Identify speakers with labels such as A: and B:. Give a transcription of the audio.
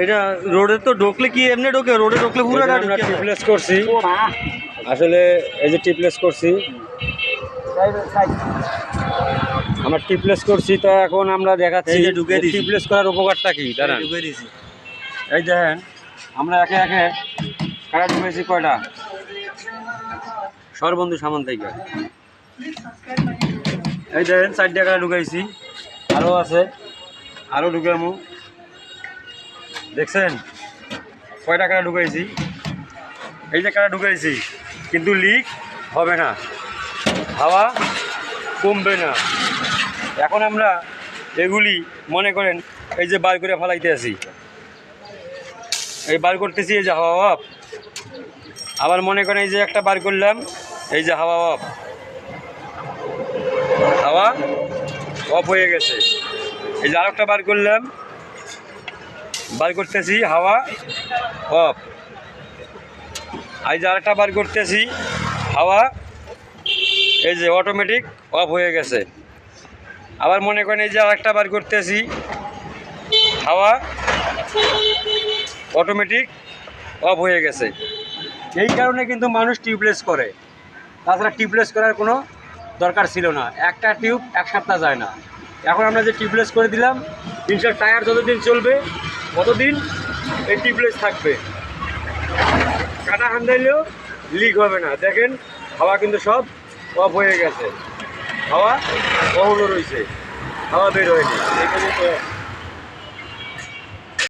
A: এটা রোডে তো ঢুকলে কি এমনি ঢোকে? রোডে ঢুকলে পুরো
B: আমরা টিপলেস করছি আসলে, এই যে টিপলেস করছি, আমরা টিপলেস করছি। তো এখন আমরা দেখাচ্ছি টিপলেস করার উপকারটা কি। দাঁড়ান, এই দেখেন আমরা একে একে কাটা ঢুকেছি কয়টা সরবন্ধু সামান থেকে। এই দেখেন 4 টাকা ঢুকাইছি, আরও আছে, আরও ঢুকামু। দেখছেন কয় টাকা ঢুকাইছি? এই যে কাটা ঢুকাইছি, কিন্তু লিক হবে না, হাওয়া কমবে না। এখন আমরা এগুলি মনে করেন এই যে বার করে ফেলাইতে আছি, এই বার করতেছি, এই যে হাওয়া অফ। আবার মনে করেন এই যে একটা বার করলাম, এই যে হাওয়া অফ, হাওয়া অফ হয়ে গেছে। এই যে আরেকটা বার করলাম, বার করতেছি, হাওয়া অফ। এই যে আরেকটা বার করতেছি, হাওয়া এই যে অটোমেটিক অফ হয়ে গেছে। আবার মনে করেন এই যে আরেকটা বার করতেছি, হাওয়া অটোমেটিক অফ হয়ে গেছে। এই কারণে কিন্তু মানুষ টিউবলেস করে, তাছাড়া টিউবলেস করার কোনো দরকার ছিল না। একটা টিউব 1 সপ্তাহ যায় না। এখন আমরা যে টিউবলেস করে দিলাম, ইনশাল্লাহ টায়ার যতদিন চলবে ততদিন এই টিউবলেস থাকবে, কাটা হান্দাইলেও লিক হবে না। দেখেন হাওয়া কিন্তু সব অফ হয়ে গেছে, হাওয়া অহনো রয়েছে, হাওয়া বের হয়নি। এই পর্যন্ত